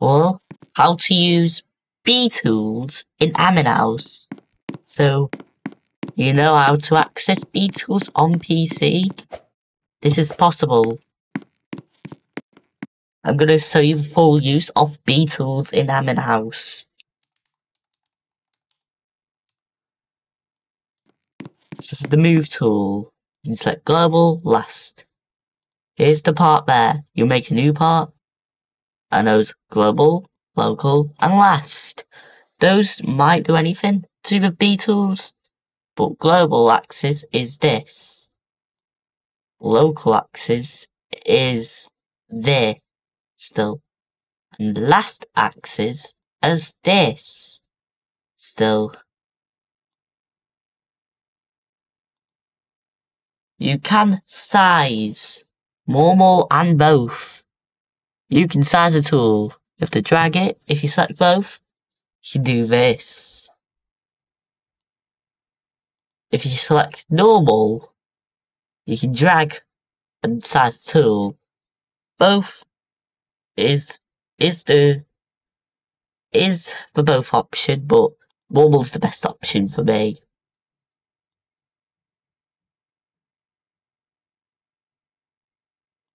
Well, how to use Btools in House. So, you know how to access Btools on PC? This is possible. I'm going to show you the full use of Btools in House. This is the move tool. You can select global, last. Here's the part there. You make a new part, and those global, local, and last. Those might do anything to do with Btools, but global axis is this. Local axis is there still, and last axis as this still. You can size normal and both. You can size a tool. You have to drag it. If you select both, you can do this. If you select normal, you can drag and size the tool. Both is the for both option, but normal's the best option for me.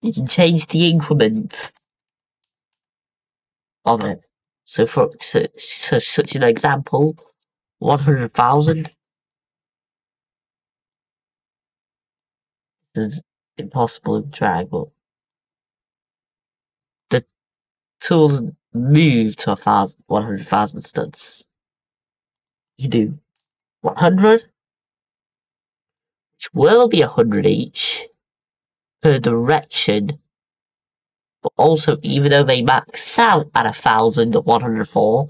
You can change the increment of it. So for such an example, 100,000 is impossible to drag, but the tools move to 100,000 studs. You do 100, which will be 100 each per direction, but also even though they max out at 1,104,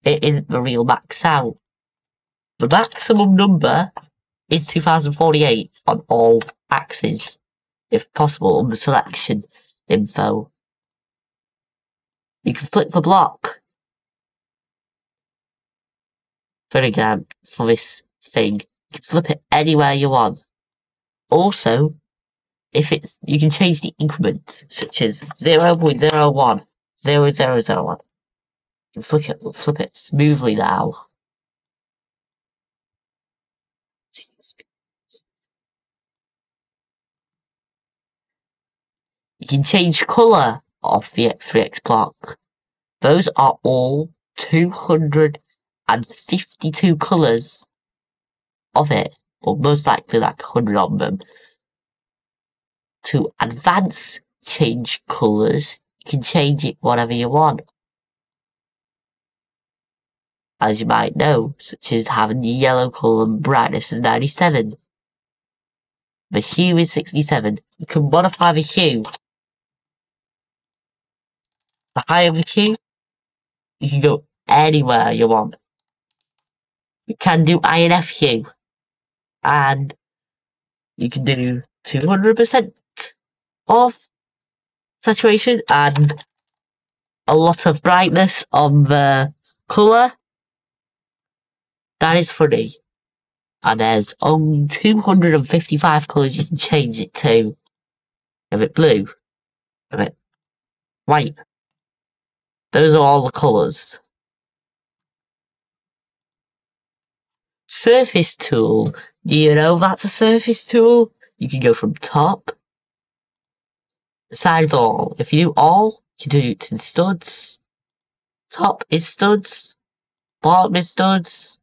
it isn't the real max out. The maximum number is 2048 on all axes, if possible, on the selection info. You can flip the block for this thing. You can flip it anywhere you want. Also, you can change the increment, such as 0.01, 0001. You can flip it smoothly now. You can change colour of the F3X block. Those are all 252 colours of it, or most likely like 100 of them. To advance change colours, you can change it whatever you want. As you might know, such as having the yellow colour and brightness is 97. The hue is 67. You can modify the hue. The higher the hue, you can go anywhere you want. You can do INF hue, and you can do 200% of saturation and a lot of brightness on the colour. That is funny. And there's only 255 colours you can change it to. Have it blue, have it white. Those are all the colours. Surface tool. Do you know that's a surface tool? You can go from top, size all. If you do all, you can do it in studs. Top is studs, bottom is studs,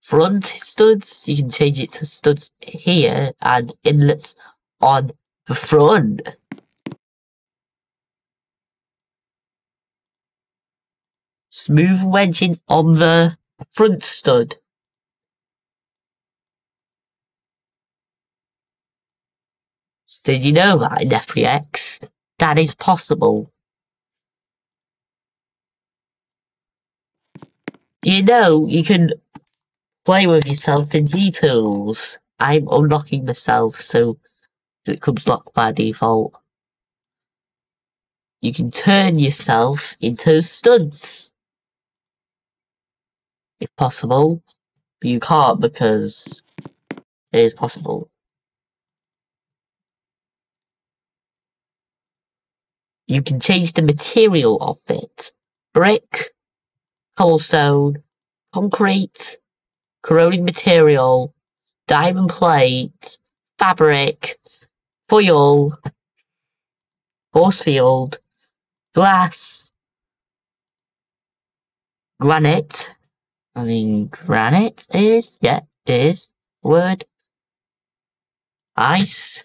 front is studs. You can change it to studs here and inlets on the front. Smooth wedging on the front stud. So did you know that in F3X, that is possible? You know, you can play with yourself in Btools. I'm unlocking myself, so it comes locked by default. You can turn yourself into studs, if possible, but you can't because it is possible. you can change the material of it. Brick, cobblestone, concrete, corroding material, diamond plate, fabric, foil, horsefield, glass, granite. I mean, granite is, yeah, it is. Word. Ice,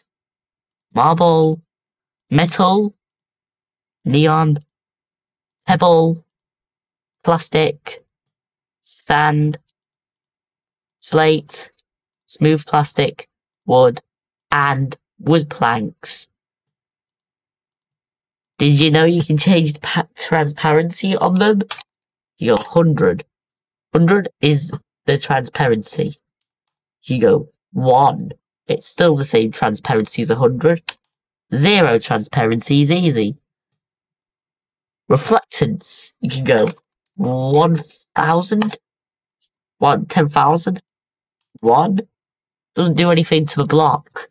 marble, metal, neon, pebble, plastic, sand, slate, smooth plastic, wood, and wood planks. Did you know you can change the transparency on them? You go 100. 100 is the transparency. You go 1. It's still the same transparency as 100. 0 transparency is easy. Reflectance, you can go 1,000, 10,000, 1. Doesn't do anything to the block.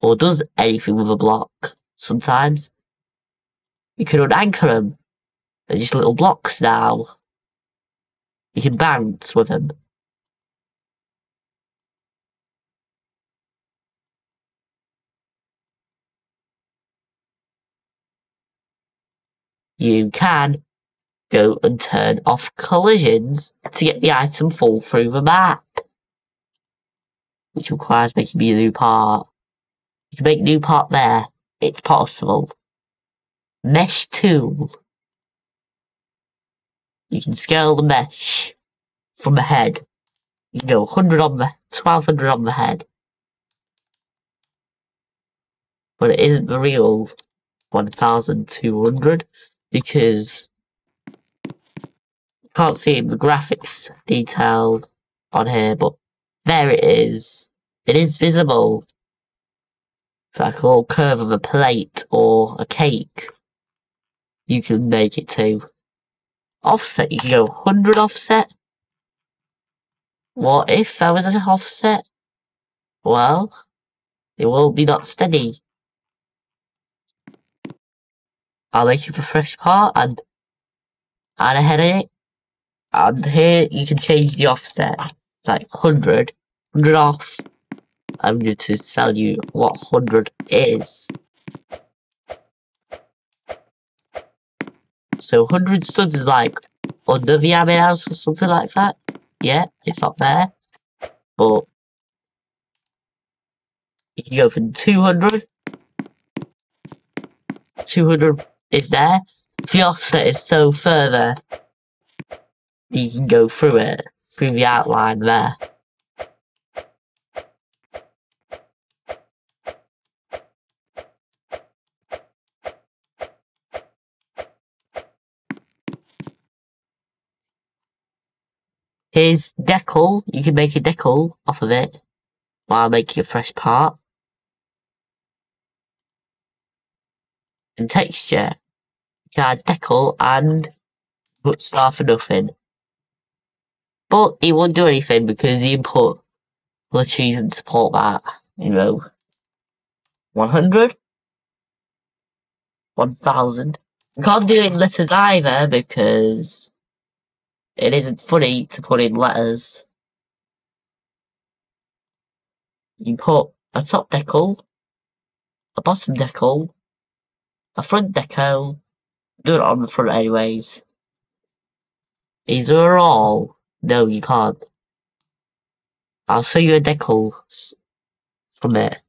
Or does anything with a block. Sometimes. You can unanchor them. They're just little blocks now. You can bounce with them. You can go and turn off collisions to get the item fall through the map. Which requires making me a new part. You can make a new part there. It's possible. Mesh tool. You can scale the mesh from the head. You can go 100 on the 1200 on the head. But it isn't the real 1200 because you can't see the graphics detailed on here, but there it is. It is visible. It's like a little curve of a plate or a cake. You can make it to. Offset, you can go 100 offset. What if there was an offset? Well, it will be not steady. I'll make you a fresh part and add a head in it. And here you can change the offset. Like 100. 100 off. I'm going to tell you what 100 is. So 100 studs is like under the admin house or something like that. Yeah, it's up there. But you can go from 200. 200 is there. The offset is so further that you can go through it, through the outline there. Here's decal. You can make a decal off of it while making a fresh part. And texture. You can add decal and put star for nothing. But it won't do anything because the input literally doesn't support that. You know, 100, 1000. You can't do it in letters either because it isn't funny to put in letters. You can put a top decal, a bottom decal, a front decal. Do it on the front anyways. These are all. No, you can't. I'll show you a decal from it.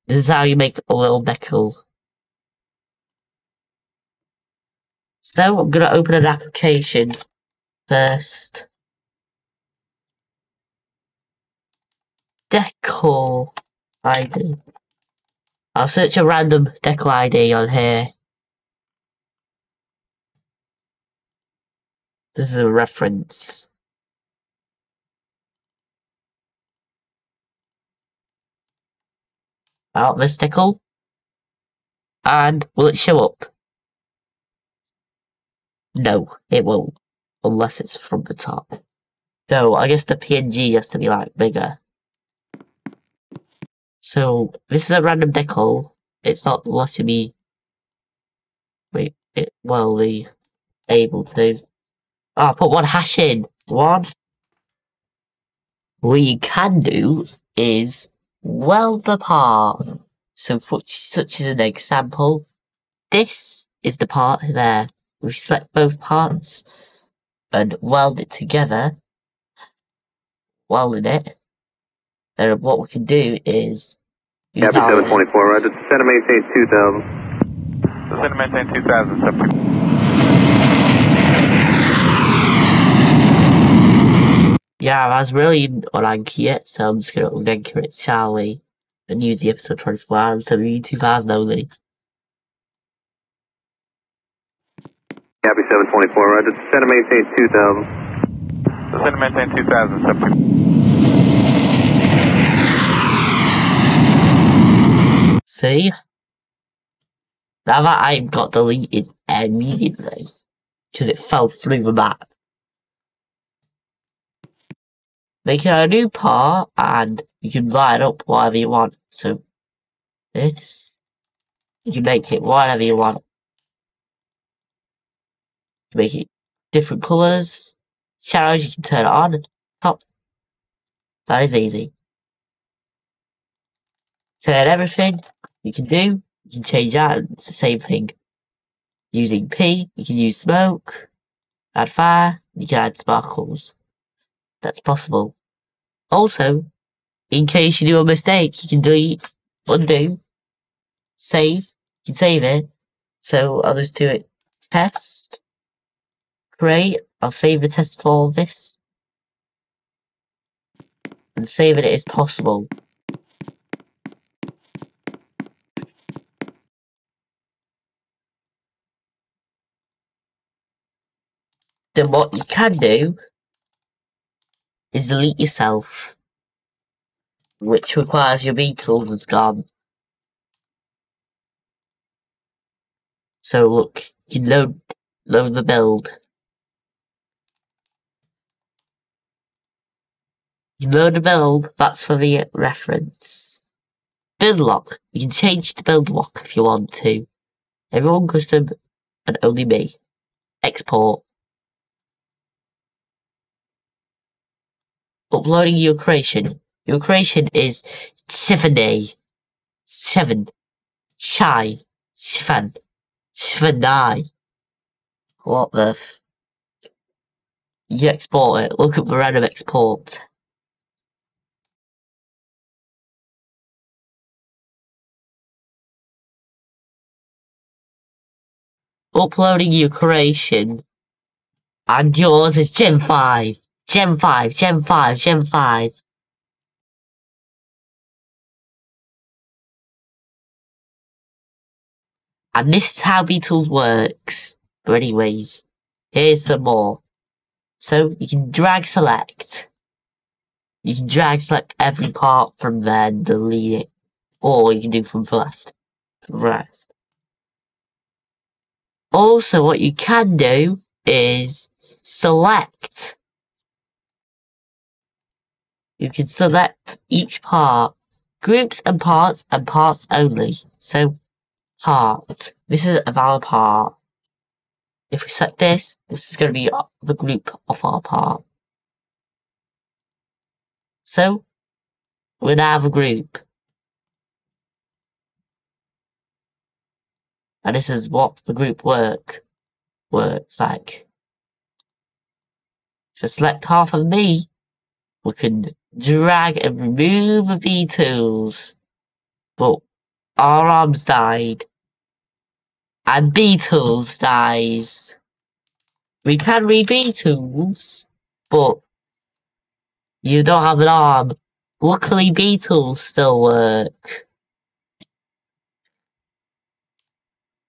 This is how you make a little decal. So I'm gonna open an application first. Decal ID. I'll search a random decal ID on here. This is a reference. Out this decal. And will it show up? No, it won't. Unless it's from the top. No, I guess the PNG has to be like bigger. So this is a random decal. It's not letting me it will be able to. Oh, put one hash in. One. What you can do is weld the part. So, such as an example, this is the part there. We select both parts and weld it together. Welding it. And what we can do is use Copy 724, right? Descend and maintain 2000. Descend and maintain 2000, subject. Yeah, I was really unanky it, so I'm just gonna unanchor it, shall we? And use the episode 24 hours, so we need 2000 only. Copy 724, right? Descend and maintain 2000. Descend and maintain 2000, subject. See? Now that item got deleted immediately, because it fell through the map. Make it a new part, and you can line up whatever you want. So, this, you can make it whatever you want. You can make it different colours, shadows, you can turn it on, top. That is easy. Turn everything you can do, you can change that, and it's the same thing. Using P, you can use smoke, add fire, you can add sparkles. That's possible. Also, in case you do a mistake, you can delete, undo, save, you can save it. So I'll just do it. Test, create, I'll save the test for all this. And saving it is possible. Then what you can do is delete yourself, which requires your Btools is gone. So look, you can load the build. You load the build, that's for the reference. Build lock, you can change the build lock if you want to. Everyone custom and only me. Export. Uploading your creation. Your creation is 7A. 7. Shy. 7. 7I. What the f... You export it. Look up the random export. Uploading your creation. And yours is Gen 5. Gen 5, Gen 5, Gen 5. And this is how Btools works. But anyways, here's some more. So you can drag select. You can drag select every part from there and delete it. Or you can do from the left to the right. Also, what you can do is select. You can select each part. Groups and parts only. So, part. This is a valid part. If we select this, this is going to be the group of our part. So, we now have a group. And this is what the group works like. If I select half of me, we can drag and remove the Btools. But our arms died. And Btools dies. We can read Btools, but you don't have an arm. Luckily, Btools still work.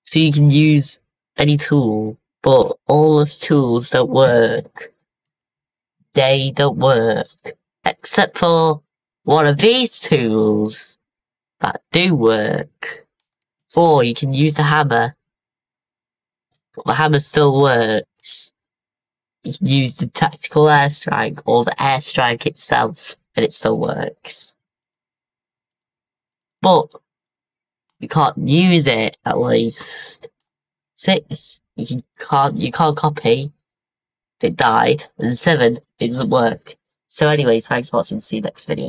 So you can use any tool, but all those tools don't work. They don't work. Except for one of these tools that do work. For you can use the hammer, but the hammer still works. You can use the tactical airstrike or the airstrike itself, and it still works. But you can't use it, at least. 6, you can't copy. It died. And 7, it doesn't work. So anyways, thanks for watching. See you next video.